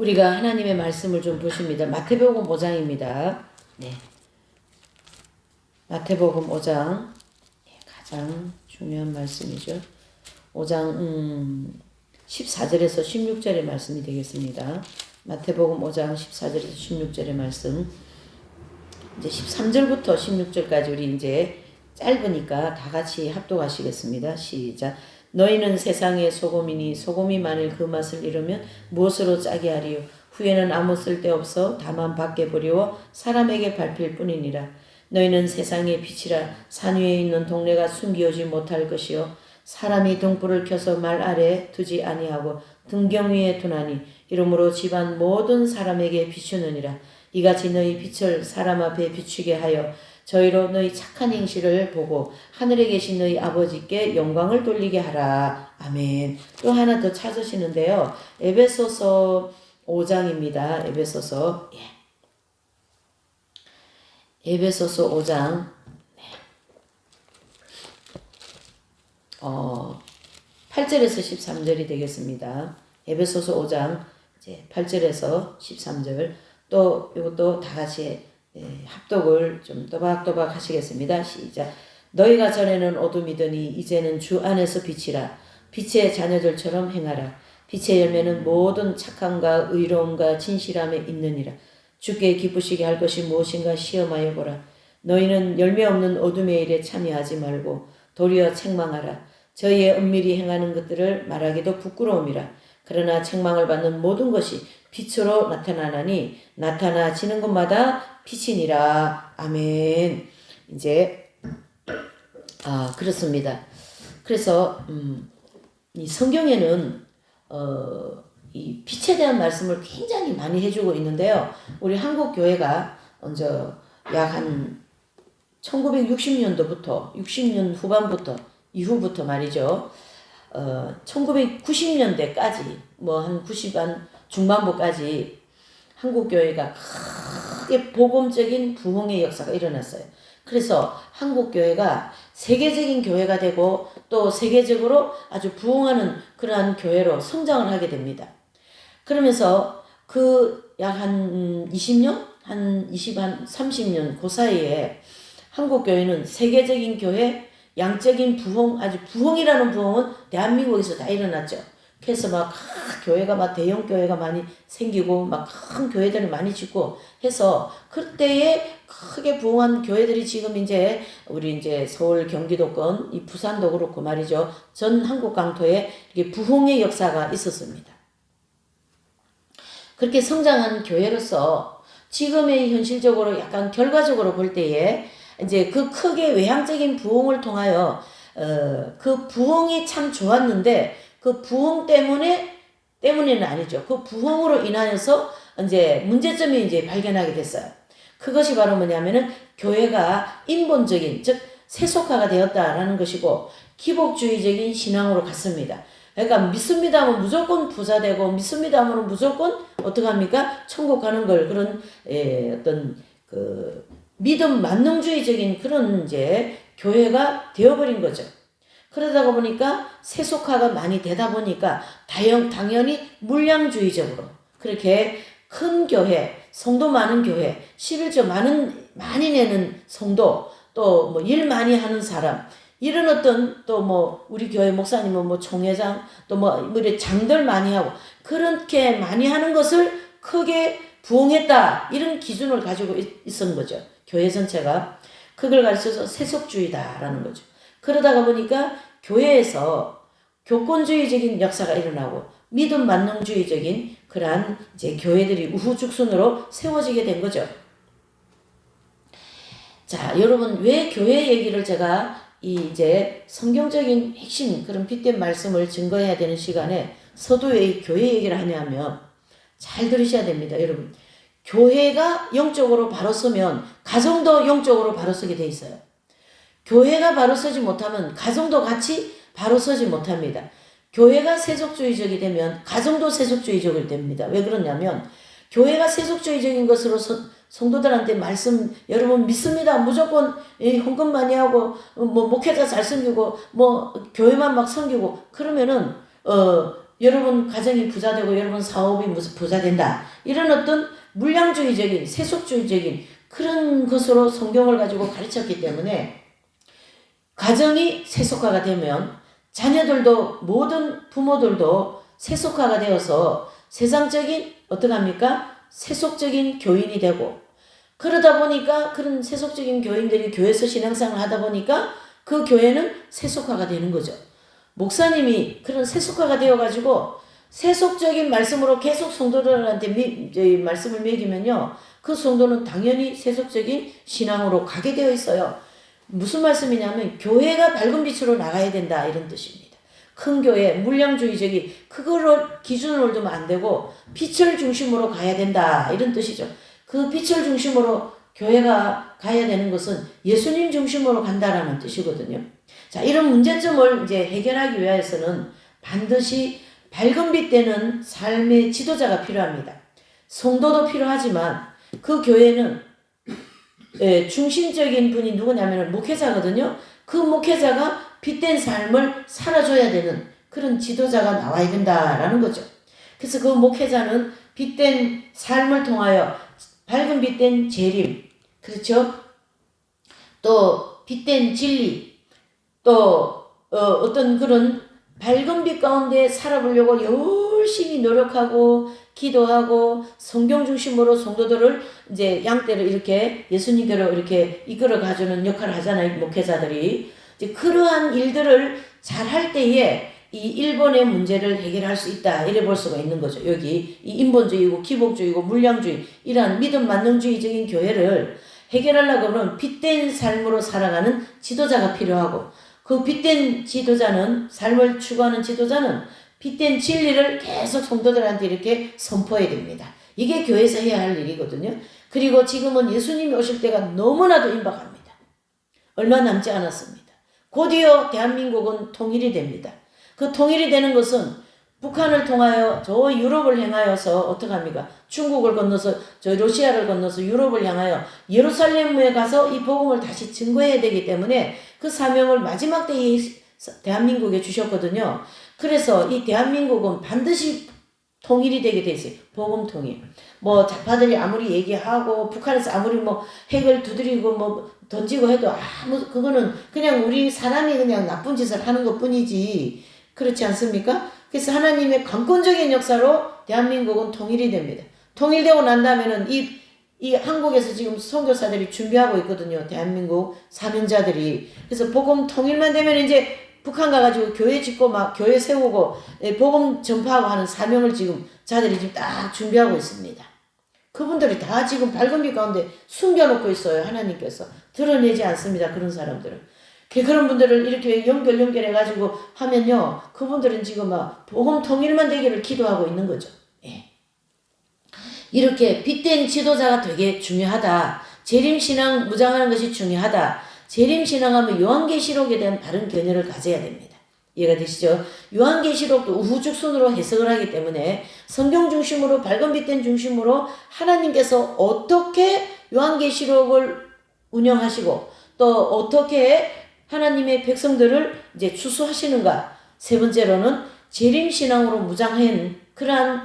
우리가 하나님의 말씀을 좀 보십니다. 마태복음 5장입니다. 네. 마태복음 5장 가장 중요한 말씀이죠. 5장 14절에서 16절의 말씀이 되겠습니다. 마태복음 5장 14절에서 16절의 말씀. 이제 13절부터 16절까지 우리 이제 짧으니까 다 같이 합독하시겠습니다. 시작. 너희는 세상의 소금이니 소금이 만일 그 맛을 잃으면 무엇으로 짜게 하리요. 후에는 아무 쓸데없어 다만 밖에 버리워 사람에게 밟힐 뿐이니라. 너희는 세상의 빛이라. 산 위에 있는 동네가 숨기오지 못할 것이요 사람이 등불을 켜서 말 아래 두지 아니하고 등경 위에 두나니 이러므로 집안 모든 사람에게 비추느니라. 이같이 너희 빛을 사람 앞에 비추게 하여 저희로 너희 착한 행실을 보고 하늘에 계신 너희 아버지께 영광을 돌리게 하라. 아멘. 또 하나 더 찾으시는데요. 에베소서 5장입니다. 에베소서 5장 8절에서 13절이 되겠습니다. 에베소서 5장 이제 8절에서 13절. 또 이것도 다 같이 합독을 좀 또박또박 하시겠습니다. 시작. 너희가 전에는 어둠이더니 이제는 주 안에서 빛이라. 빛의 자녀들처럼 행하라. 빛의 열매는 모든 착함과 의로움과 진실함에 있느니라. 주께 기쁘시게 할 것이 무엇인가 시험하여 보라. 너희는 열매 없는 어둠의 일에 참여하지 말고 도리어 책망하라. 저희의 은밀히 행하는 것들을 말하기도 부끄러움이라. 그러나 책망을 받는 모든 것이 빛으로 나타나나니 나타나지는 것마다 빛이니라. 아멘. 이제 그렇습니다. 그래서 이 성경에는 이 빛에 대한 말씀을 굉장히 많이 해주고 있는데요. 우리 한국 교회가 먼저 약 한 1960년도부터 60년 후반부터 이후부터 말이죠. 1990년대까지 뭐 한 90한 중반부까지 한국 교회가 크게 복음적인 부흥의 역사가 일어났어요. 그래서 한국 교회가 세계적인 교회가 되고 또 세계적으로 아주 부흥하는 그러한 교회로 성장을 하게 됩니다. 그러면서 그 약 한 20년, 한 30년 그 사이에 한국 교회는 세계적인 교회, 양적인 부흥, 아주 부흥이라는 부흥은 대한민국에서 다 일어났죠. 그래서 막 교회가 막 대형 교회가 많이 생기고 막 큰 교회들을 많이 짓고 해서 그때에 크게 부흥한 교회들이 지금 이제 우리 이제 서울 경기도권 이 부산도 그렇고 말이죠. 전 한국 강토에 이게 부흥의 역사가 있었습니다. 그렇게 성장한 교회로서 지금의 현실적으로 약간 결과적으로 볼 때에 이제 그 크게 외향적인 부흥을 통하여 그 부흥이 참 좋았는데 그 부흥 때문에는 아니죠. 그 부흥으로 인하여서 이제 문제점이 이제 발견하게 됐어요. 그것이 바로 뭐냐면은 교회가 인본적인 즉 세속화가 되었다라는 것이고 기복주의적인 신앙으로 갔습니다. 그러니까 믿습니다 하면 무조건 부자 되고 믿습니다 하면 무조건 어떻게 합니까? 천국 가는 걸 그런 어떤 그 믿음 만능주의적인 그런 이제 교회가 되어버린 거죠. 그러다 보니까 세속화가 많이 되다 보니까 당연히 물량주의적으로 그렇게 큰 교회, 성도 많은 교회, 11조 많이 내는 성도, 또 뭐 일 많이 하는 사람, 이런 어떤 또 뭐 우리 교회 목사님은 뭐 총회장, 또 뭐 이런 장들 많이 하고 그렇게 많이 하는 것을 크게 부흥했다 이런 기준을 가지고 있었던 거죠. 교회 전체가 그걸 가르쳐서 세속주의다라는 거죠. 그러다가 보니까 교회에서 교권주의적인 역사가 일어나고 믿음 만능주의적인 그러한 이제 교회들이 우후죽순으로 세워지게 된 거죠. 자, 여러분 왜 교회 얘기를 제가 이제 성경적인 핵심 그런 핏된 말씀을 증거해야 되는 시간에 서두에 교회 얘기를 하냐면 잘 들으셔야 됩니다, 여러분. 교회가 영적으로 바로 서면 가정도 영적으로 바로 서게 돼 있어요. 교회가 바로 서지 못하면 가정도 같이 바로 서지 못합니다. 교회가 세속주의적이 되면 가정도 세속주의적이 됩니다. 왜 그러냐면 교회가 세속주의적인 것으로 성도들한테 말씀 여러분 믿습니다. 무조건 헌금 많이 하고 뭐 목회자 잘 섬기고 뭐 교회만 막 섬기고 그러면은 여러분 가정이 부자되고 여러분 사업이 부자된다. 이런 어떤 물량주의적인 세속주의적인 그런 것으로 성경을 가지고 가르쳤기 때문에 가정이 세속화가 되면 자녀들도 모든 부모들도 세속화가 되어서 세상적인 어떡합니까? 세속적인 교인이 되고 그러다 보니까 그런 세속적인 교인들이 교회에서 신앙생활을 하다 보니까 그 교회는 세속화가 되는 거죠. 목사님이 그런 세속화가 되어가지고 세속적인 말씀으로 계속 성도들한테 말씀을 먹이면요. 그 성도는 당연히 세속적인 신앙으로 가게 되어 있어요. 무슨 말씀이냐면 교회가 밝은 빛으로 나가야 된다 이런 뜻입니다. 큰 교회, 물량주의적인 그거를 기준으로 두면 안 되고 빛을 중심으로 가야 된다 이런 뜻이죠. 그 빛을 중심으로 교회가 가야 되는 것은 예수님 중심으로 간다라는 뜻이거든요. 자, 이런 문제점을 이제 해결하기 위해서는 반드시 밝은 빛 되는 삶의 지도자가 필요합니다. 성도도 필요하지만 그 교회는 중심적인 분이 누구냐면 목회자거든요. 그 목회자가 빛된 삶을 살아줘야 되는 그런 지도자가 나와야 된다라는 거죠. 그래서 그 목회자는 빛된 삶을 통하여 밝은 빛된 재림, 그렇죠? 또 빛된 진리, 또 어떤 그런 밝은 빛 가운데 살아보려고 열심히 노력하고 기도하고 성경 중심으로 성도들을 이제 양떼로 이렇게 예수님께로 이렇게 이끌어 가주는 역할을 하잖아요. 목회자들이. 이제 그러한 일들을 잘 할 때에 이 일본의 문제를 해결할 수 있다. 이래 볼 수가 있는 거죠. 여기 이 인본주의고 기복주의고 물량주의 이러한 믿음 만능주의적인 교회를 해결하려고 하면 빛된 삶으로 살아가는 지도자가 필요하고 그 빛된 지도자는 삶을 추구하는 지도자는 빛된 진리를 계속 성도들한테 이렇게 선포해야 됩니다. 이게 교회에서 해야 할 일이거든요. 그리고 지금은 예수님이 오실 때가 너무나도 임박합니다. 얼마 남지 않았습니다. 곧이어 대한민국은 통일이 됩니다. 그 통일이 되는 것은 북한을 통하여 저 유럽을 향하여서 어떡합니까? 중국을 건너서 저 러시아를 건너서 유럽을 향하여 예루살렘에 가서 이 복음을 다시 증거해야 되기 때문에 그 사명을 마지막 때에 대한민국에 주셨거든요. 그래서 이 대한민국은 반드시 통일이 되게 돼 있어요. 복음 통일. 뭐 좌파들이 아무리 얘기하고 북한에서 아무리 뭐 핵을 두드리고 뭐 던지고 해도 그거는 그냥 우리 사람이 그냥 나쁜 짓을 하는 것뿐이지. 그렇지 않습니까? 그래서 하나님의 강권적인 역사로 대한민국은 통일이 됩니다. 통일되고 난 다음에는 이 한국에서 지금 선교사들이 준비하고 있거든요. 대한민국 사명자들이. 그래서 복음 통일만 되면 이제 북한 가가지고 교회 짓고 막 교회 세우고 복음 전파하고 하는 사명을 지금 자들이 지금 딱 준비하고 있습니다. 그분들이 다 지금 밝은 빛 가운데 숨겨놓고 있어요. 하나님께서. 드러내지 않습니다. 그런 사람들은. 그런 분들을 이렇게 연결해가지고 하면요. 그분들은 지금 막 복음 통일만 되기를 기도하고 있는 거죠. 예. 이렇게 빛된 지도자가 되게 중요하다. 재림신앙 무장하는 것이 중요하다. 재림신앙하면 요한계시록에 대한 바른 견해를 가져야 됩니다. 이해가 되시죠? 요한계시록도 우후죽순으로 해석을 하기 때문에 성경 중심으로 밝은 빛된 중심으로 하나님께서 어떻게 요한계시록을 운영하시고 또 어떻게 하나님의 백성들을 이제 추수하시는가. 세 번째로는 재림신앙으로 무장한 그러한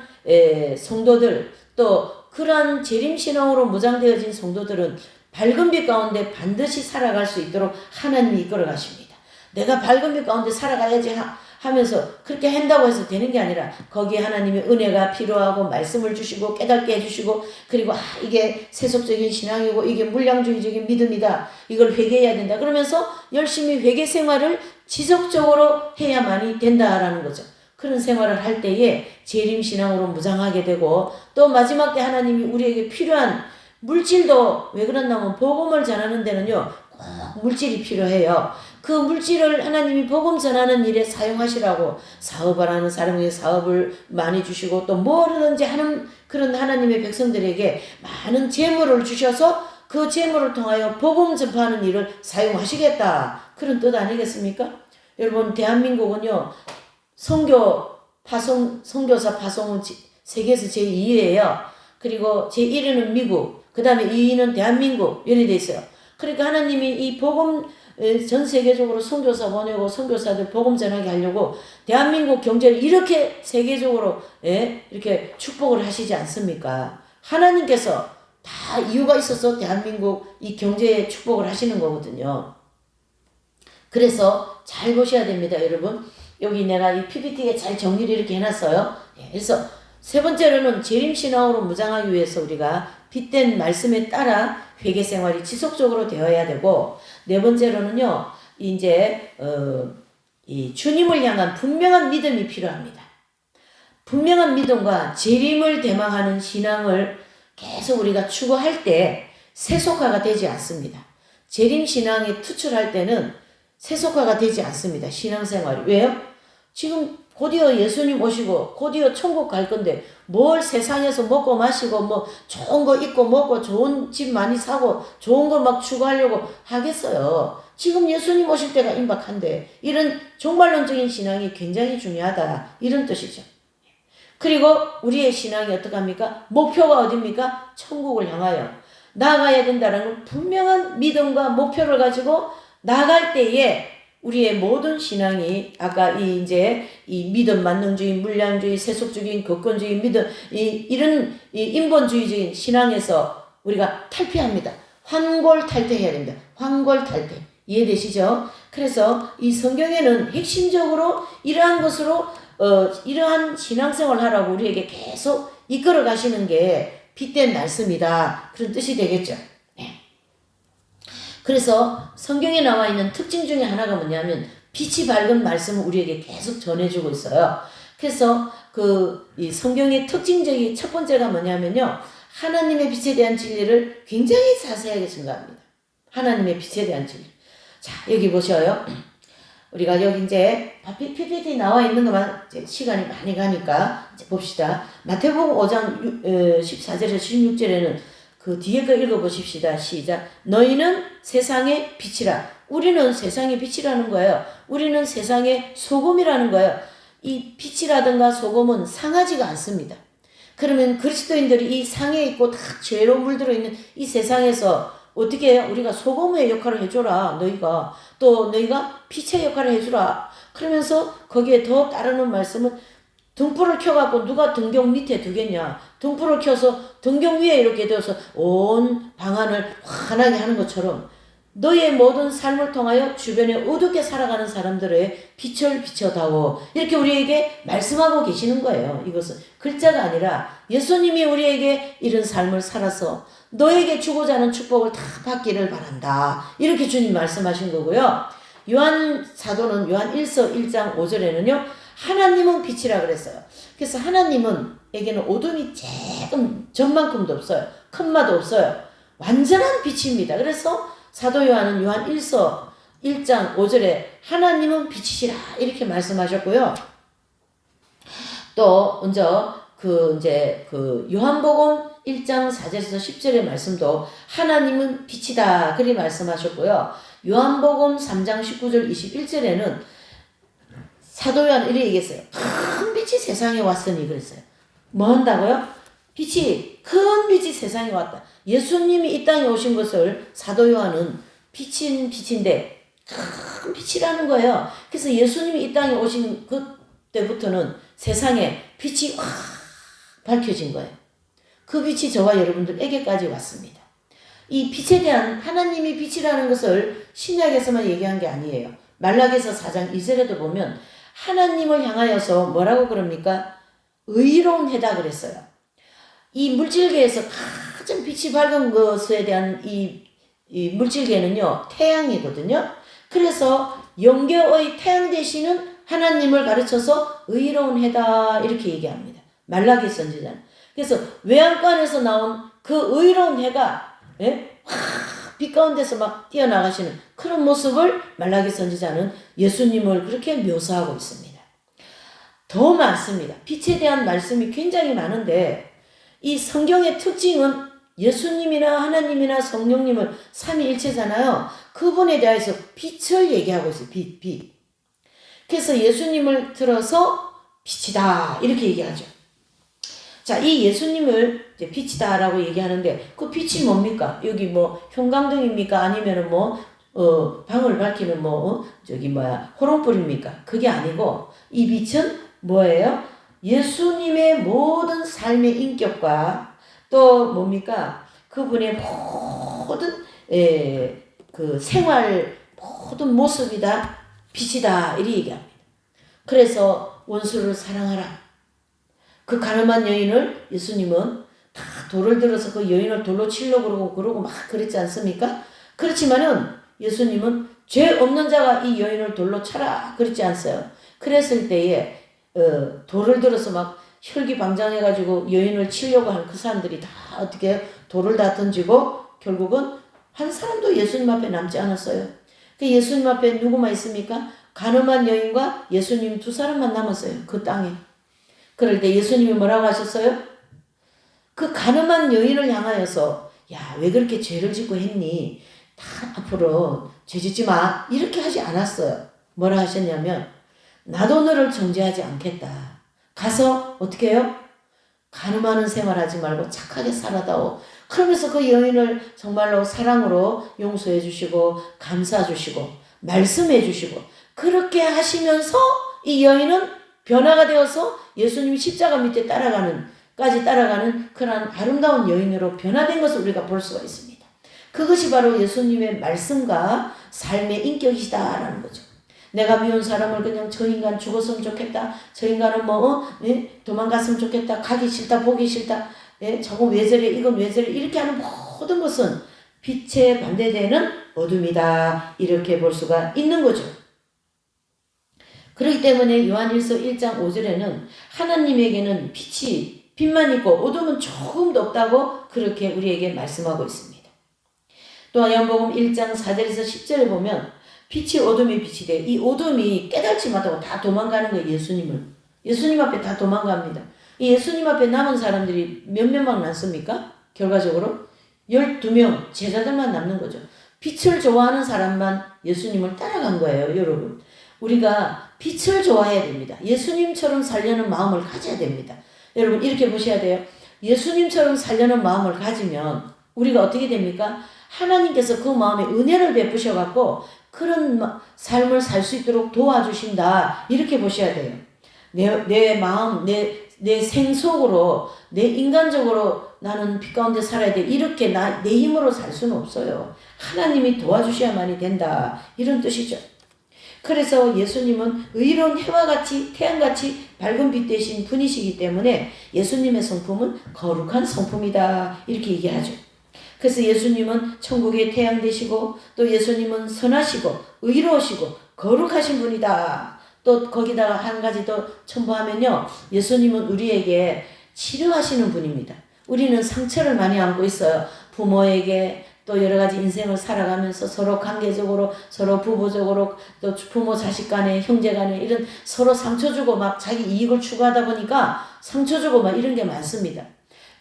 성도들 또 그러한 재림신앙으로 무장되어진 성도들은 밝은 빛 가운데 반드시 살아갈 수 있도록 하나님이 이끌어 가십니다. 내가 밝은 빛 가운데 살아가야지 하면서 그렇게 한다고 해서 되는 게 아니라 거기에 하나님의 은혜가 필요하고 말씀을 주시고 깨닫게 해주시고 그리고 이게 세속적인 신앙이고 이게 물량주의적인 믿음이다. 이걸 회개해야 된다. 그러면서 열심히 회개 생활을 지속적으로 해야만이 된다라는 거죠. 그런 생활을 할 때에 재림신앙으로 무장하게 되고 또 마지막 때 하나님이 우리에게 필요한 물질도 왜 그러냐면 복음을 전하는 데는요 꼭 물질이 필요해요. 그 물질을 하나님이 복음 전하는 일에 사용하시라고 사업을 하는 사람에게 사업을 많이 주시고 또 뭐든지 하는 그런 하나님의 백성들에게 많은 재물을 주셔서 그 재물을 통하여 복음 전파하는 일을 사용하시겠다. 그런 뜻 아니겠습니까? 여러분 대한민국은요 선교사 파송은 세계에서 제2위예요. 그리고 제1위는 미국, 그 다음에 2위는 대한민국 이렇게 돼 있어요. 그러니까 하나님이 이 복음 전 세계적으로 선교사 보내고 선교사들 복음 전하게 하려고 대한민국 경제를 이렇게 세계적으로 이렇게 축복을 하시지 않습니까? 하나님께서 다 이유가 있어서 대한민국 이 경제에 축복을 하시는 거거든요. 그래서 잘 보셔야 됩니다, 여러분. 여기 내가 이 PPT에 잘 정리를 이렇게 해놨어요. 그래서 세 번째로는 재림신앙으로 무장하기 위해서 우리가 빗된 말씀에 따라 회개 생활이 지속적으로 되어야 되고, 네 번째로는요, 이제 이 주님을 향한 분명한 믿음이 필요합니다. 분명한 믿음과 재림을 대망하는 신앙을 계속 우리가 추구할 때 세속화가 되지 않습니다. 재림 신앙에 투철할 때는 세속화가 되지 않습니다. 신앙생활이. 왜요? 지금 곧이어 예수님 오시고 곧이어 천국 갈 건데 뭘 세상에서 먹고 마시고 뭐 좋은 거 입고 먹고 좋은 집 많이 사고 좋은 거 막 추구하려고 하겠어요. 지금 예수님 오실 때가 임박한데 이런 종말론적인 신앙이 굉장히 중요하다. 이런 뜻이죠. 그리고 우리의 신앙이 어떡합니까? 목표가 어딥니까? 천국을 향하여 나아가야 된다는 걸 분명한 믿음과 목표를 가지고 나갈 때에 우리의 모든 신앙이 아까 이 믿음 만능주의, 물량주의, 세속적인 격건주의 믿음 이런 인본주의적인 신앙에서 우리가 탈피합니다. 환골탈퇴해야 됩니다. 환골탈퇴. 이해되시죠? 그래서 이 성경에는 핵심적으로 이러한 것으로 이러한 신앙생활을 하라고 우리에게 계속 이끌어 가시는 게 빗된 말씀이다. 그런 뜻이 되겠죠. 그래서 성경에 나와 있는 특징 중에 하나가 뭐냐면 빛이 밝은 말씀을 우리에게 계속 전해주고 있어요. 그래서 이 성경의 특징적인 첫 번째가 뭐냐면요. 하나님의 빛에 대한 진리를 굉장히 자세하게 증거합니다. 하나님의 빛에 대한 진리. 자, 여기 보셔요. 우리가 여기 이제 PPT 나와 있는 것만 이제 시간이 많이 가니까 이제 봅시다. 마태복음 5장 14절에서 16절에는 그 뒤에 거 읽어보십시다. 시작. 너희는 세상의 빛이라. 우리는 세상의 빛이라는 거예요. 우리는 세상의 소금이라는 거예요. 이 빛이라든가 소금은 상하지가 않습니다. 그러면 그리스도인들이 이 상에 있고 다 죄로 물들어 있는 이 세상에서 어떻게 해요? 우리가 소금의 역할을 해줘라. 너희가 빛의 역할을 해주라. 그러면서 거기에 더 따르는 말씀은 등불을 켜갖고 누가 등경 밑에 두겠냐. 등불을 켜서 등경 위에 이렇게 되어서 온 방안을 환하게 하는 것처럼 너의 모든 삶을 통하여 주변에 어둡게 살아가는 사람들의 빛을 비춰다오. 이렇게 우리에게 말씀하고 계시는 거예요. 이것은 글자가 아니라 예수님이 우리에게 이런 삶을 살아서 너에게 주고자 하는 축복을 다 받기를 바란다. 이렇게 주님 말씀하신 거고요. 요한 사도는 요한 1서 1장 5절에는요. 하나님은 빛이라 그랬어요. 그래서 하나님은에게는 어둠이 조금 전만큼도 없어요. 큼마도 없어요. 완전한 빛입니다. 그래서 사도 요한은 요한 1서 1장 5절에 하나님은 빛이시라 이렇게 말씀하셨고요. 또 먼저 요한복음 1장 4절에서 10절의 말씀도 하나님은 빛이다 그리 말씀하셨고요. 요한복음 3장 19절 21절에는 사도 요한 이렇게 얘기했어요. 큰 빛이 세상에 왔으니 그랬어요. 뭐 한다고요? 큰 빛이 세상에 왔다. 예수님이 이 땅에 오신 것을 사도 요한은 빛인데 큰 빛이라는 거예요. 그래서 예수님이 이 땅에 오신 그때부터는 세상에 빛이 확 밝혀진 거예요. 그 빛이 저와 여러분들에게까지 왔습니다. 이 빛에 대한 하나님이 빛이라는 것을 신약에서만 얘기한 게 아니에요. 말라기서 4장 2절에도 보면 하나님을 향하여서 뭐라고 그럽니까? 의로운 해다 그랬어요. 이 물질계에서 가장 빛이 밝은 것에 대한 이 물질계는요, 태양이거든요. 그래서 영계의 태양 되시는 하나님을 가르쳐서 의로운 해다 이렇게 얘기합니다. 말라기 선지자는. 그래서 외양간에서 나온 그 의로운 해가 빛 가운데서 막 뛰어나가시는 그런 모습을 말라기 선지자는 예수님을 그렇게 묘사하고 있습니다. 더 많습니다. 빛에 대한 말씀이 굉장히 많은데 이 성경의 특징은 예수님이나 하나님이나 성령님을 삼위일체잖아요. 그분에 대해서 빛을 얘기하고 있어요. 빛. 그래서 예수님을 들어서 빛이다 이렇게 얘기하죠. 자, 이 예수님을 이제 빛이다라고 얘기하는데 그 빛이 뭡니까? 여기 뭐 형광등입니까? 아니면은 뭐 방을 밝히는 호롱불입니까? 그게 아니고 이 빛은 뭐예요? 예수님의 모든 삶의 인격과 또 뭡니까? 그분의 모든 그 생활 모든 모습이다 빛이다 이리 얘기합니다. 그래서 원수를 사랑하라. 그 가늠한 여인을 예수님은 다 돌을 들어서 그 여인을 돌로 치려고 그러고 막 그랬지 않습니까? 그렇지만은 예수님은 죄 없는 자가 이 여인을 돌로 쳐라 그랬지 않어요. 그랬을 때에 돌을 들어서 막 혈기방장해가지고 여인을 치려고 하는 그 사람들이 다 어떻게 돌을 다 던지고 결국은 한 사람도 예수님 앞에 남지 않았어요. 그 예수님 앞에 누구만 있습니까? 가늠한 여인과 예수님 두 사람만 남았어요. 그 땅에. 그럴 때 예수님이 뭐라고 하셨어요? 그 가늠한 여인을 향하여서 야, 왜 그렇게 죄를 짓고 했니? 다 앞으로 죄 짓지 마. 이렇게 하지 않았어요. 뭐라 하셨냐면 나도 너를 정죄하지 않겠다. 가서 어떻게 해요? 가늠하는 생활하지 말고 착하게 살아다오. 그러면서 그 여인을 정말로 사랑으로 용서해 주시고 감싸 주시고 말씀해 주시고 그렇게 하시면서 이 여인은 변화가 되어서 예수님 십자가 밑에 따라가는 그런 아름다운 여인으로 변화된 것을 우리가 볼 수가 있습니다. 그것이 바로 예수님의 말씀과 삶의 인격이시다라는 거죠. 내가 미운 사람을 그냥 저 인간 죽었으면 좋겠다. 저 인간은 도망갔으면 좋겠다. 가기 싫다. 보기 싫다. 저거 왜 저래. 이건 왜 저래. 이렇게 하는 모든 것은 빛에 반대되는 어둠이다. 이렇게 볼 수가 있는 거죠. 그렇기 때문에 요한일서 1장 5절에는 하나님에게는 빛만 있고 어둠은 조금도 없다고 그렇게 우리에게 말씀하고 있습니다. 또 요한복음 1장 4절에서 10절에 보면 빛이 어둠이 빛이 돼. 이 어둠이 깨닫지 못하고 다 도망가는 거예요. 예수님 앞에 다 도망갑니다. 이 예수님 앞에 남은 사람들이 몇 명만 남습니까? 결과적으로 12명 제자들만 남는 거죠. 빛을 좋아하는 사람만 예수님을 따라간 거예요. 여러분. 우리가 빛을 좋아해야 됩니다. 예수님처럼 살려는 마음을 가져야 됩니다. 여러분 이렇게 보셔야 돼요. 예수님처럼 살려는 마음을 가지면 우리가 어떻게 됩니까? 하나님께서 그 마음에 은혜를 베푸셔갖고 그런 삶을 살 수 있도록 도와주신다. 이렇게 보셔야 돼요. 내 마음, 내 생속으로, 내 인간적으로 나는 빛 가운데 살아야 돼. 이렇게 내 힘으로 살 수는 없어요. 하나님이 도와주셔야만이 된다. 이런 뜻이죠. 그래서 예수님은 의로운 해와 같이 태양같이 밝은 빛 되신 분이시기 때문에 예수님의 성품은 거룩한 성품이다. 이렇게 얘기하죠. 그래서 예수님은 천국의 태양 되시고 또 예수님은 선하시고 의로우시고 거룩하신 분이다. 또 거기다가 한 가지 더 첨부하면요. 예수님은 우리에게 치료하시는 분입니다. 우리는 상처를 많이 안고 있어요. 부모에게 또 여러 가지 인생을 살아가면서 서로 관계적으로 서로 부부적으로 또 부모 자식 간에 형제 간에 이런 서로 상처 주고 막 자기 이익을 추구하다 보니까 상처 주고 막 이런 게 많습니다.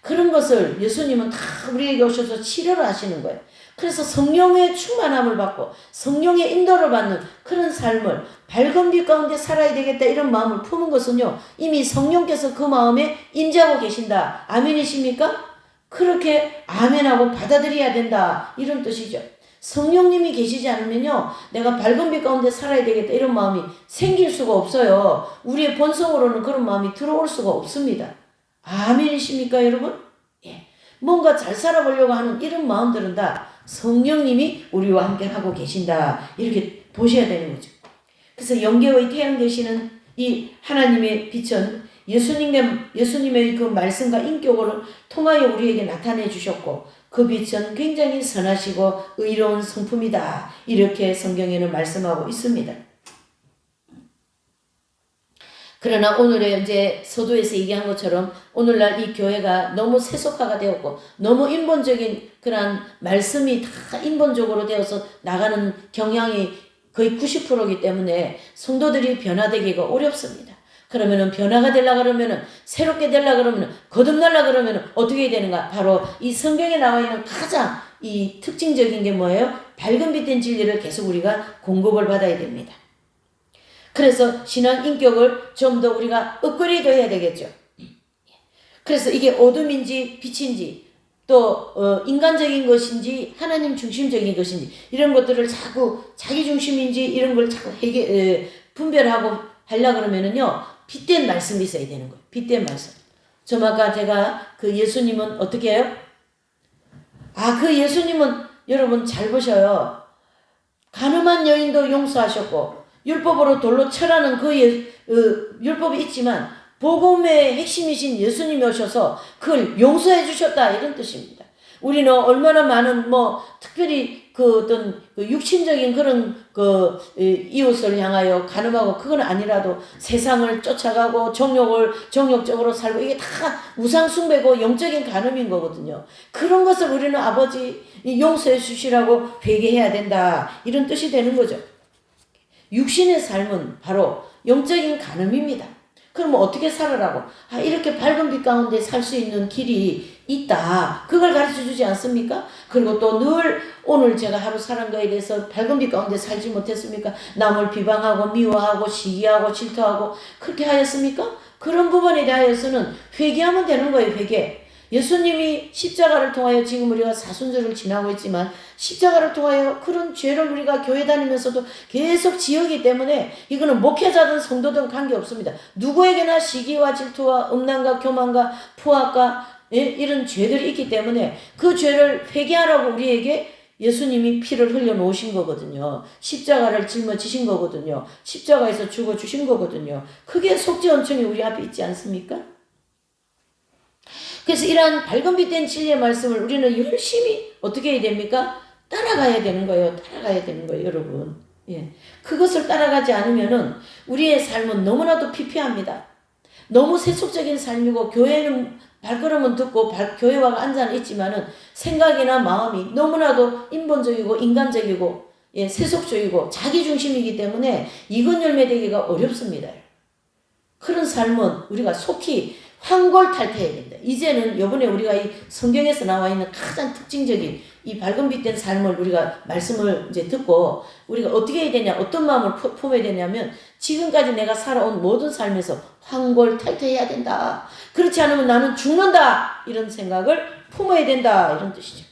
그런 것을 예수님은 다 우리에게 오셔서 치료를 하시는 거예요. 그래서 성령의 충만함을 받고 성령의 인도를 받는 그런 삶을 밝은 빛 가운데 살아야 되겠다 이런 마음을 품은 것은요. 이미 성령께서 그 마음에 임재하고 계신다. 아멘이십니까? 그렇게 아멘하고 받아들여야 된다. 이런 뜻이죠. 성령님이 계시지 않으면요. 내가 밝은 빛 가운데 살아야 되겠다 이런 마음이 생길 수가 없어요. 우리의 본성으로는 그런 마음이 들어올 수가 없습니다. 아멘이십니까 여러분? 예. 뭔가 잘 살아보려고 하는 이런 마음들은 다 성령님이 우리와 함께 하고 계신다. 이렇게 보셔야 되는 거죠. 그래서 영계의 태양 되시는 이 하나님의 빛은 예수님의 그 말씀과 인격을 통하여 우리에게 나타내 주셨고 그 빛은 굉장히 선하시고 의로운 성품이다. 이렇게 성경에는 말씀하고 있습니다. 그러나 오늘의 이제 서두에서 얘기한 것처럼 오늘날 이 교회가 너무 세속화가 되었고 너무 인본적인 그런 말씀이 다 인본적으로 되어서 나가는 경향이 거의 90%이기 때문에 성도들이 변화되기가 어렵습니다. 그러면은 변화가 되려고 그러면은 새롭게 되려고 그러면은 거듭나려고 그러면은 어떻게 되는가? 바로 이 성경에 나와 있는 가장 이 특징적인 게 뭐예요? 밝은 빛된 진리를 계속 우리가 공급을 받아야 됩니다. 그래서 신앙 인격을 좀 더 우리가 업그레이드 해야 되겠죠. 그래서 이게 어둠인지 빛인지 인간적인 것인지 하나님 중심적인 것인지 이런 것들을 자꾸 자기 중심인지 이런 걸 자꾸 분별하고 하려 그러면은요 빗댄 말씀이 있어야 되는 거예요. 빗댄 말씀. 좀 아까 제가 그 예수님은 어떻게 해요? 그 예수님은 여러분 잘 보셔요. 가늠한 여인도 용서하셨고 율법으로 돌로 쳐라는 율법이 있지만 복음의 핵심이신 예수님이 오셔서 그걸 용서해 주셨다 이런 뜻입니다. 우리는 얼마나 많은 특별히 어떤 육신적인 그런 이웃을 향하여 가늠하고 그건 아니라도 세상을 쫓아가고 정욕적으로 살고 이게 다 우상 숭배고 영적인 가늠인 거거든요. 그런 것을 우리는 아버지 용서해 주시라고 회개해야 된다 이런 뜻이 되는 거죠. 육신의 삶은 바로 영적인 가늠입니다. 그럼 어떻게 살아라고? 이렇게 밝은 빛 가운데 살 수 있는 길이 있다. 그걸 가르쳐 주지 않습니까? 그리고 또 늘 오늘 제가 하루 살은 거에 대해서 밝은 빛 가운데 살지 못했습니까? 남을 비방하고 미워하고 시기하고 질투하고 그렇게 하였습니까? 그런 부분에 대하여서는 회개하면 되는 거예요. 회개. 예수님이 십자가를 통하여 지금 우리가 사순절을 지나고 있지만 십자가를 통하여 그런 죄를 우리가 교회 다니면서도 계속 지었기 때문에 이거는 목회자든 성도든 관계없습니다. 누구에게나 시기와 질투와 음란과 교만과 포악과 이런 죄들이 있기 때문에 그 죄를 회개하라고 우리에게 예수님이 피를 흘려 놓으신 거거든요. 십자가를 짊어지신 거거든요. 십자가에서 죽어 주신 거거든요. 그게 속죄원천이 우리 앞에 있지 않습니까? 그래서 이러한 밝은 빛된 진리의 말씀을 우리는 열심히 어떻게 해야 됩니까? 따라가야 되는 거예요. 따라가야 되는 거예요, 여러분. 예. 그것을 따라가지 않으면은 우리의 삶은 너무나도 피폐합니다. 너무 세속적인 삶이고 교회는 발걸음은 듣고 교회와 앉아 있지만은 생각이나 마음이 너무나도 인본적이고 인간적이고 세속적이고 자기중심이기 때문에 이건 열매 되기가 어렵습니다. 그런 삶은 우리가 속히 황골탈퇴해야 된다. 이제는 요번에 우리가 이 성경에서 나와 있는 가장 특징적인 이 밝은 빛된 삶을 우리가 말씀을 이제 듣고 우리가 어떻게 해야 되냐, 어떤 마음을 품어야 되냐면 지금까지 내가 살아온 모든 삶에서 황골탈퇴해야 된다. 그렇지 않으면 나는 죽는다. 이런 생각을 품어야 된다. 이런 뜻이죠.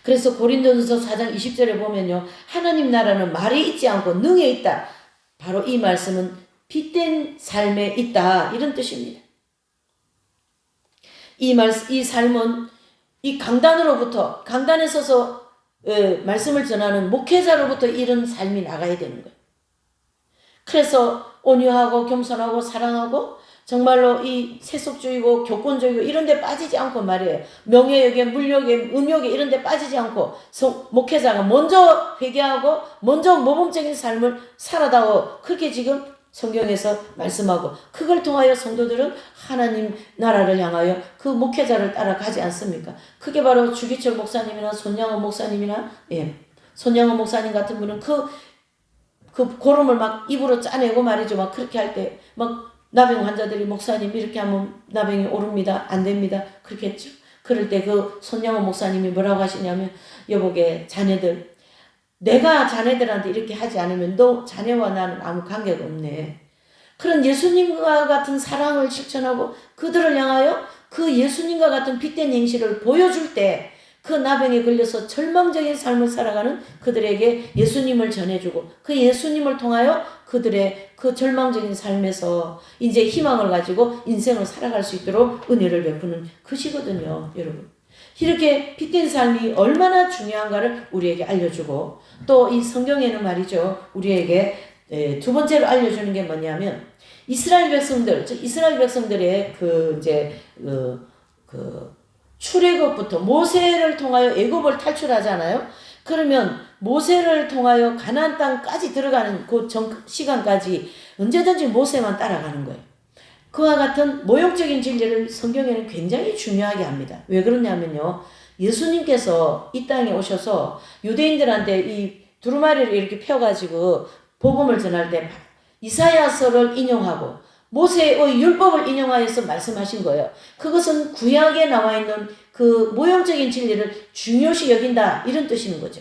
그래서 고린도전서 4장 20절에 보면요. 하나님 나라는 말에 있지 않고 능에 있다. 바로 이 말씀은 빛된 삶에 있다. 이런 뜻입니다. 이 삶은 이 강단에 서서 말씀을 전하는 목회자로부터 이런 삶이 나가야 되는 거예요. 그래서 온유하고 겸손하고 사랑하고 정말로 이 세속주의고 교권주의고 이런 데 빠지지 않고 말이에요. 명예욕에 물욕에 음욕에 이런 데 빠지지 않고 목회자가 먼저 회개하고 먼저 모범적인 삶을 살아다오. 그렇게 지금 성경에서 말씀하고 그걸 통하여 성도들은 하나님 나라를 향하여 그 목회자를 따라가지 않습니까? 그게 바로 주기철 목사님이나 손양원 목사님이나 손양원 목사님 같은 분은 그 고름을 막 입으로 짜내고 말이죠. 막 그렇게 할 때 막 나병 환자들이 목사님 이렇게 하면 나병이 오릅니다. 안 됩니다. 그렇게 했죠. 그럴 때 그 손양원 목사님이 뭐라고 하시냐면 여보게 자네들 내가 자네들한테 이렇게 하지 않으면 너 자네와 나는 아무 관계가 없네. 그런 예수님과 같은 사랑을 실천하고 그들을 향하여 그 예수님과 같은 빛된 행실을 보여줄 때 그 나병에 걸려서 절망적인 삶을 살아가는 그들에게 예수님을 전해주고 그 예수님을 통하여 그들의 그 절망적인 삶에서 이제 희망을 가지고 인생을 살아갈 수 있도록 은혜를 베푸는 것이거든요, 여러분. 이렇게 빛된 삶이 얼마나 중요한가를 우리에게 알려주고 또 이 성경에는 말이죠, 우리에게 두 번째로 알려주는 게 뭐냐면 이스라엘 백성들의 출애굽부터 모세를 통하여 애굽을 탈출하잖아요. 그러면 모세를 통하여 가나안 땅까지 들어가는 그 시간까지 언제든지 모세만 따라가는 거예요. 그와 같은 모욕적인 진리를 성경에는 굉장히 중요하게 합니다. 왜 그러냐면요. 예수님께서 이 땅에 오셔서 유대인들한테 이 두루마리를 이렇게 펴가지고 복음을 전할 때 이사야서를 인용하고 모세의 율법을 인용하여서 말씀하신 거예요. 그것은 구약에 나와 있는 그 모형적인 진리를 중요시 여긴다. 이런 뜻인 거죠.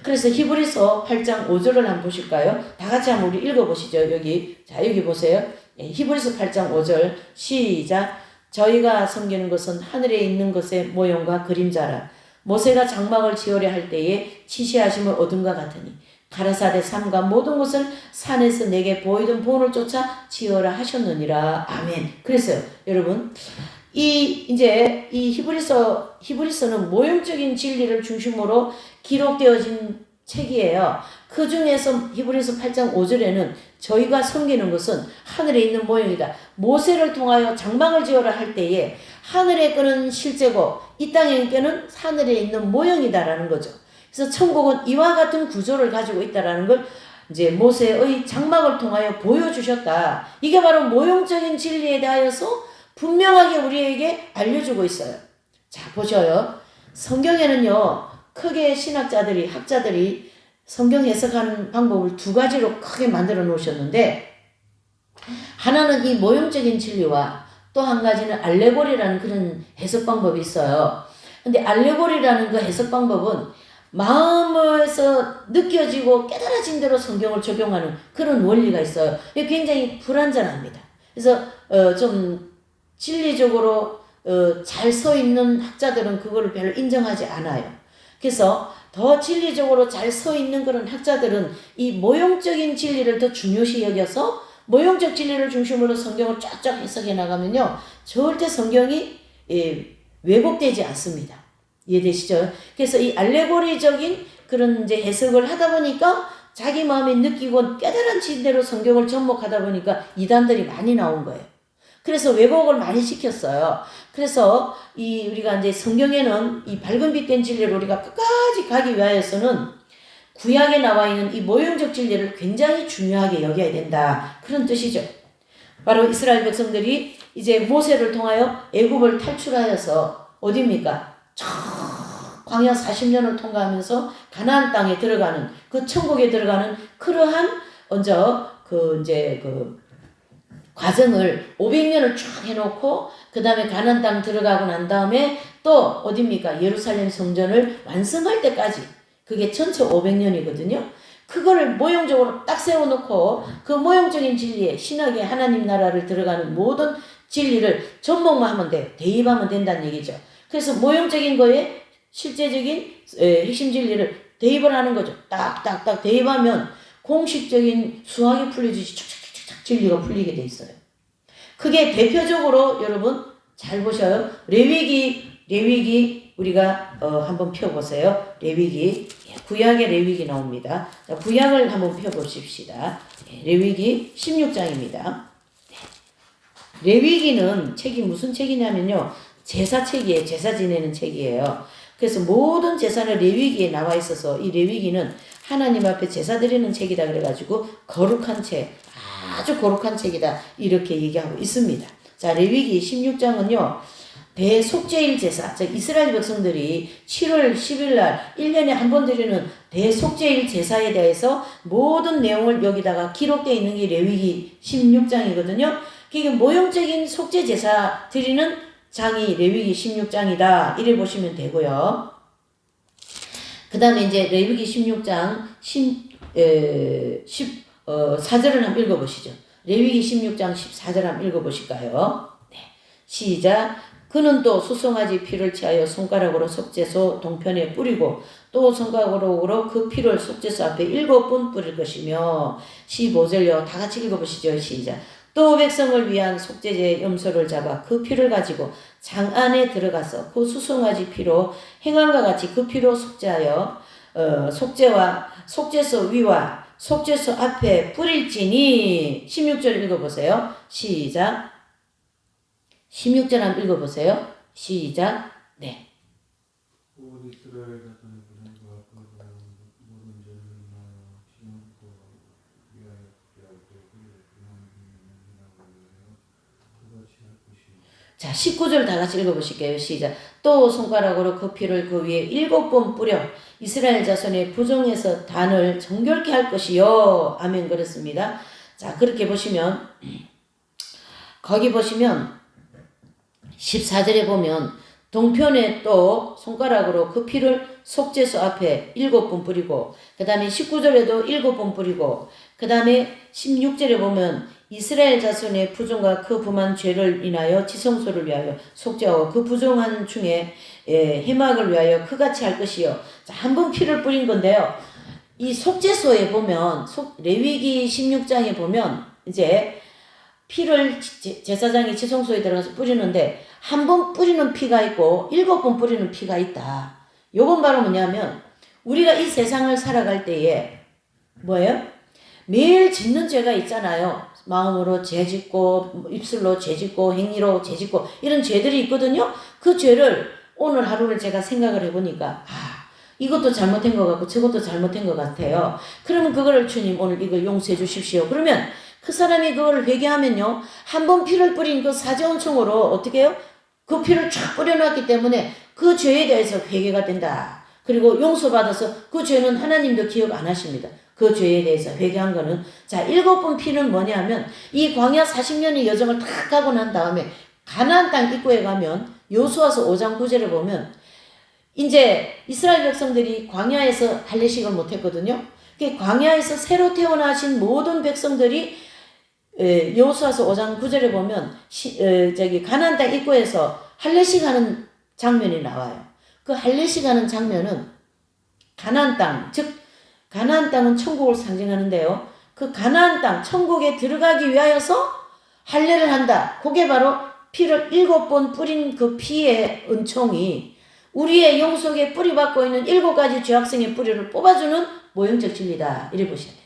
그래서 히브리서 8장 5절을 한번 보실까요? 다 같이 한번 우리 읽어보시죠. 여기 보세요. 히브리서 8장 5절 시작. 저희가 섬기는 것은 하늘에 있는 것의 모형과 그림자라. 모세가 장막을 지으려 할 때에 지시하심을 얻은과 같으니 가라사대 삼가 모든 것을 산에서 내게 보이던 본을 쫓아 지어라 하셨느니라. 아멘. 그래서요, 여러분, 이제 이 히브리서는 모형적인 진리를 중심으로 기록되어진 책이에요. 그 중에서 히브리서 8장 5절에는 저희가 섬기는 것은 하늘에 있는 모형이다. 모세를 통하여 장막을 지어라 할 때에 하늘의 끈은 실제고 이 땅의 끈은 하늘에 있는 모형이다라는 거죠. 그래서 천국은 이와 같은 구조를 가지고 있다라는 걸 이제 모세의 장막을 통하여 보여주셨다. 이게 바로 모형적인 진리에 대하여서 분명하게 우리에게 알려주고 있어요. 자, 보셔요. 성경에는요, 크게 학자들이 성경 해석하는 방법을 두 가지로 크게 만들어 놓으셨는데, 하나는 이 모형적인 진리와 또 한 가지는 알레고리라는 그런 해석 방법이 있어요. 근데 알레고리라는 그 해석 방법은 마음에서 느껴지고 깨달아진 대로 성경을 적용하는 그런 원리가 있어요. 굉장히 불완전합니다. 그래서 좀 진리적으로 잘 서 있는 학자들은 그거를 별로 인정하지 않아요. 그래서 더 진리적으로 잘 서 있는 그런 학자들은 이 모형적인 진리를 더 중요시 여겨서 모형적 진리를 중심으로 성경을 쫙쫙 해석해 나가면요, 절대 성경이 왜곡되지 않습니다. 이해되시죠? 그래서 이 알레고리적인 그런 이제 해석을 하다 보니까 자기 마음에 느끼고 깨달은 대로 성경을 접목하다 보니까 이단들이 많이 나온 거예요. 그래서 왜곡을 많이 시켰어요. 그래서 우리가 이제 성경에는 이 밝은 빛된 진리를 우리가 끝까지 가기 위하여서는 구약에 나와 있는 이 모형적 진리를 굉장히 중요하게 여겨야 된다. 그런 뜻이죠. 바로 이스라엘 백성들이 이제 모세를 통하여 애굽을 탈출하여서 어디입니까? 저 광야 40년을 통과하면서 가나안 땅에 들어가는 그 천국에 들어가는 그러한 먼저 그 과정을 500년을 쫙 해놓고 그 다음에 가나안 땅 들어가고 난 다음에 또 어디입니까? 예루살렘 성전을 완성할 때까지 그게 전체 500년이거든요. 그거를 모형적으로 딱 세워놓고 그 모형적인 진리에 신학의 하나님 나라를 들어가는 모든 진리를 접목만 하면 돼요. 대입하면 된다는 얘기죠. 그래서 모형적인 거에 실제적인 핵심 진리를 대입을 하는 거죠. 딱딱딱 대입하면 공식적인 수학이 풀려지지 착착착착 진리가 풀리게 돼 있어요. 그게 대표적으로 여러분 잘 보셔요. 레위기 우리가 한번 펴보세요. 레위기 구약의 레위기 나옵니다. 자, 구약을 한번 펴보십시다. 레위기 16장입니다. 레위기는 책이 무슨 책이냐면요, 제사책이에요. 제사 지내는 책이에요. 그래서 모든 제사는 레위기에 나와 있어서 이 레위기는 하나님 앞에 제사 드리는 책이다 그래가지고 거룩한 책, 아주 거룩한 책이다 이렇게 얘기하고 있습니다. 자, 레위기 16장은요 대속죄일 제사, 즉 이스라엘 백성들이 7월 10일 날 1년에 한 번 드리는 대속죄일 제사에 대해서 모든 내용을 여기다가 기록되어 있는 게 레위기 16장이거든요. 이게 모형적인 속죄 제사 드리는 장이 레위기 16장이다. 이래 보시면 되고요. 그 다음에 이제 레위기 16장 14절을 한번 읽어보시죠. 레위기 16장 14절 한번 읽어보실까요? 네. 시작. 그는 또 수송아지 피를 취하여 손가락으로 속죄소 동편에 뿌리고 또 손가락으로 그 피를 속죄소 앞에 7번 뿌릴 것이며 15절요. 다 같이 읽어보시죠. 시작. 또 백성을 위한 속죄제의 염소를 잡아 그 피를 가지고 장 안에 들어가서 그 수송아지 피로 행함과 같이 그 피로 속죄하여 속죄와 속죄소 위와 속죄소 앞에 뿌릴지니 16절 읽어보세요. 시작. 16절 한번 읽어보세요. 시작. 네. 온 이스라엘 자손의 분양과 모든 죄를 지금부터 위하여 피할 때 그들의 그같이 할 것이. 자, 19절 다 같이 읽어보실게요. 시작. 또 손가락으로 그 피를 그 위에 7번 뿌려 이스라엘 자손의 부종에서 단을 정결케 할 것이요. 아멘. 그렇습니다. 자, 그렇게 보시면 거기 보시면 14절에 보면 동편에 또 손가락으로 그 피를 속죄소 앞에 7번 뿌리고 그 다음에 19절에도 7번 뿌리고 그 다음에 16절에 보면 이스라엘 자손의 부정과 그 범한 죄를 인하여 지성소를 위하여 속죄하고 그 부정한 중에 해막을 위하여 그같이 할 것이요. 자, 한 번 피를 뿌린 건데요. 이 속죄소에 보면 레위기 16장에 보면 이제 피를 제사장이 지성소에 들어가서 뿌리는데 한 번 뿌리는 피가 있고 7번 뿌리는 피가 있다. 요건 바로 뭐냐면 우리가 이 세상을 살아갈 때에 뭐예요? 매일 짓는 죄가 있잖아요. 마음으로 죄 짓고 입술로 죄 짓고 행위로 죄 짓고 이런 죄들이 있거든요. 그 죄를 오늘 하루를 제가 생각을 해보니까 이것도 잘못된 것 같고 저것도 잘못된 것 같아요. 그러면 그거를 주님 오늘 이걸 용서해 주십시오. 그러면 그 사람이 그걸 회개하면요. 한 번 피를 뿌린 그 사제원총으로 어떻게 해요? 그 피를 쫙 뿌려놨기 때문에 그 죄에 대해서 회개가 된다. 그리고 용서받아서 그 죄는 하나님도 기억 안 하십니다. 그 죄에 대해서 회개한 거는. 자, 7번 피는 뭐냐면 이 광야 40년의 여정을 탁 가고 난 다음에 가나안 땅 입구에 가면 여호수아서 5장 9절에 보면 이제 이스라엘 백성들이 광야에서 할례식을 못했거든요. 광야에서 새로 태어나신 모든 백성들이 여호수아서 5장 9절에 보면 가나안 땅 입구에서 할례식 하는 장면이 나와요. 그 할례식 하는 장면은 가나안 땅, 즉 가나안 땅은 천국을 상징하는데요. 그 가나안 땅, 천국에 들어가기 위하여서 할례를 한다. 그게 바로 피를 7번 뿌린 그 피의 은총이 우리의 영 속에 뿌리 받고 있는 7가지 죄악성의 뿌리를 뽑아주는 모형적 진리다. 이래 보셔야 돼요.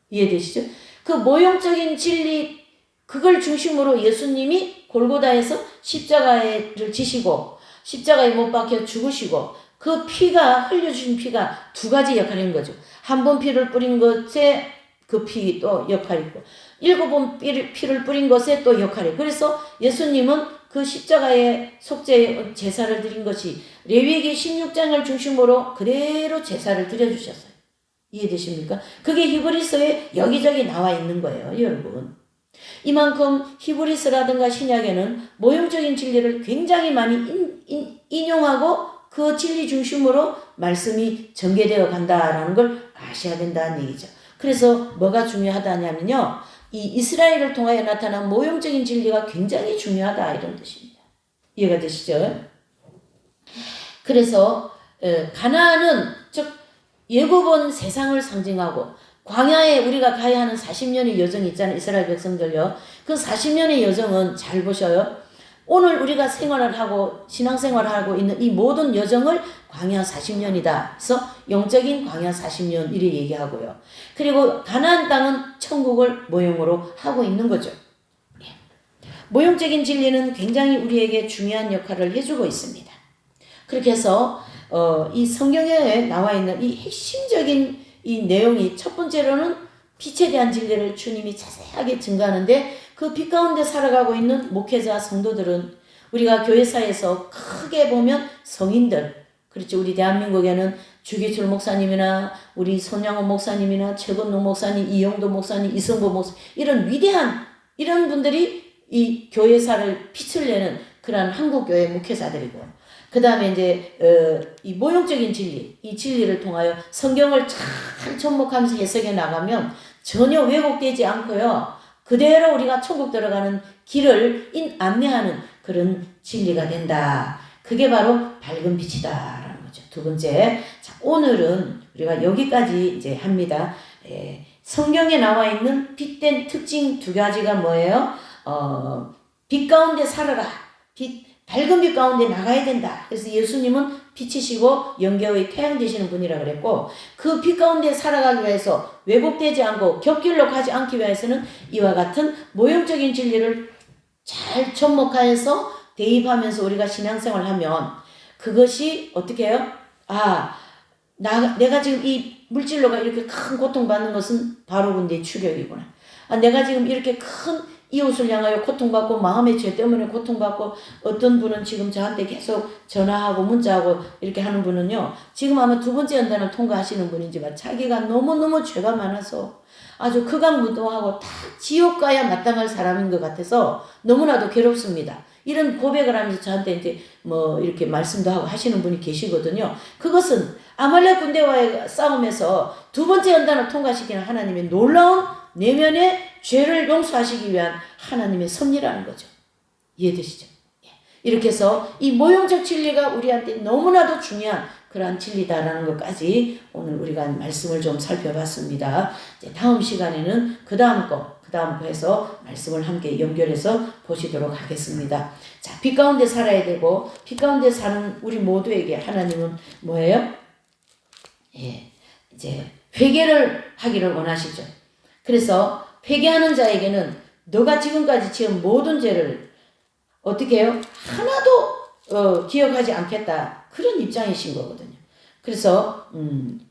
이해되시죠? 그 모형적인 진리, 그걸 중심으로 예수님이 골고다에서 십자가를 지시고 십자가에 못 박혀 죽으시고 그 피가 흘려주신 피가 2가지 역할을 한 거죠. 한 번 피를 뿌린 것에 그 피 또 역할이 있고 7번 피를 뿌린 것에 또 역할이. 그래서 예수님은 그 십자가의 속죄 제사를 드린 것이 레위기 16장을 중심으로 그대로 제사를 드려주셨어요. 이해되십니까? 그게 히브리서에 여기저기 나와 있는 거예요, 여러분. 이만큼 히브리서라든가 신약에는 모형적인 진리를 굉장히 많이 인용하고 그 진리 중심으로 말씀이 전개되어 간다라는 걸 아셔야 된다는 얘기죠. 그래서 뭐가 중요하다냐면요. 이 이스라엘을 통하여 나타난 모형적인 진리가 굉장히 중요하다 이런 뜻입니다. 이해가 되시죠? 그래서 가나안은 즉 예고본 세상을 상징하고 광야에 우리가 가야 하는 40년의 여정이 있잖아요. 이스라엘 백성들요. 그 40년의 여정은 잘 보셔요. 오늘 우리가 생활을 하고 신앙생활을 하고 있는 이 모든 여정을 광야 40년이다. 그래서 영적인 광야 40년 이렇게 얘기하고요. 그리고 가나안 땅은 천국을 모형으로 하고 있는 거죠. 모형적인 진리는 굉장히 우리에게 중요한 역할을 해주고 있습니다. 그렇게 해서 이 성경에 나와 있는 이 핵심적인 이 내용이 첫 번째로는 빛에 대한 진리를 주님이 자세하게 증거하는데 그 빛 가운데 살아가고 있는 목회자 성도들은 우리가 교회사에서 크게 보면 성인들, 그렇죠. 우리 대한민국에는 주기철 목사님이나 우리 손양호 목사님이나 최건록 목사님, 이영도 목사님, 이성보 목사님 이런 위대한 이런 분들이 이 교회사를 빛을 내는 그러한 한국교회 목회자들이고 그 다음에 이제 이 모형적인 진리, 이 진리를 통하여 성경을 잘 접목하면서 해석해 나가면 전혀 왜곡되지 않고요. 그대로 우리가 천국 들어가는 길을 안내하는 그런 진리가 된다. 그게 바로 밝은 빛이다라는 거죠. 두 번째, 자, 오늘은 우리가 여기까지 이제 합니다. 성경에 나와 있는 빛된 특징 2가지가 뭐예요? 빛 가운데 살아라. 밝은 빛 가운데 나가야 된다. 그래서 예수님은 빛이시고 영계의 태양 되시는 분이라 그랬고 그 빛 가운데 살아가기 위해서 왜곡되지 않고 곁길로 가지 않기 위해서는 이와 같은 모형적인 진리를 잘 접목하여서 대입하면서 우리가 신앙생활을 하면 그것이 어떻게 해요? 내가 지금 이 물질로가 이렇게 큰 고통받는 것은 바로 근데 추격이구나. 내가 지금 이렇게 큰 이웃을 향하여 고통받고 마음의 죄 때문에 고통받고 어떤 분은 지금 저한테 계속 전화하고 문자하고 이렇게 하는 분은요. 지금 아마 2번째 연단을 통과하시는 분이지만 자기가 너무너무 죄가 많아서 아주 극악무도하고 다 지옥 가야 마땅할 사람인 것 같아서 너무나도 괴롭습니다. 이런 고백을 하면서 저한테 이제 뭐 이렇게 말씀도 하고 하시는 분이 계시거든요. 그것은 아말렉 군대와의 싸움에서 두 번째 연단을 통과시키는 하나님의 놀라운 내면의 죄를 용서하시기 위한 하나님의 섭리라는 거죠. 이해되시죠? 이렇게 해서 이 모형적 진리가 우리한테 너무나도 중요한 그러한 진리다라는 것까지 오늘 우리가 말씀을 좀 살펴봤습니다. 이제 다음 시간에는 그 다음 거 해서 말씀을 함께 연결해서 보시도록 하겠습니다. 자, 빛 가운데 살아야 되고 빛 가운데 사는 우리 모두에게 하나님은 뭐예요? 이제 회개를 하기를 원하시죠. 그래서 회개하는 자에게는 너가 지금까지 지은 모든 죄를 어떻게 해요? 하나도 기억하지 않겠다. 그런 입장이신 거거든요. 그래서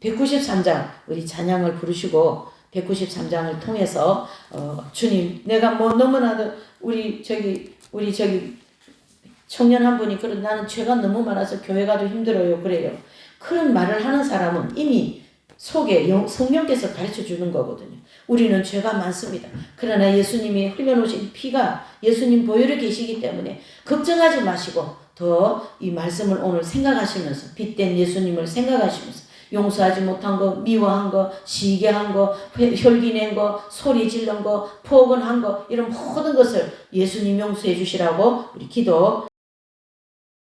193장 우리 찬양을 부르시고 193장을 통해서 주님 내가 뭐 너무나도 우리 저기 청년 한 분이 그런 나는 죄가 너무 많아서 교회 가도 힘들어요 그래요. 그런 말을 하는 사람은 이미 속에 성령께서 가르쳐 주는 거거든요. 우리는 죄가 많습니다. 그러나 예수님이 흘려놓으신 피가 예수님 보혈에 계시기 때문에 걱정하지 마시고 더 이 말씀을 오늘 생각하시면서 빛된 예수님을 생각하시면서 용서하지 못한 거, 미워한 거, 시기한 거, 혈기낸 거, 소리 지른 거, 포근한 거 이런 모든 것을 예수님 용서해 주시라고 우리 기도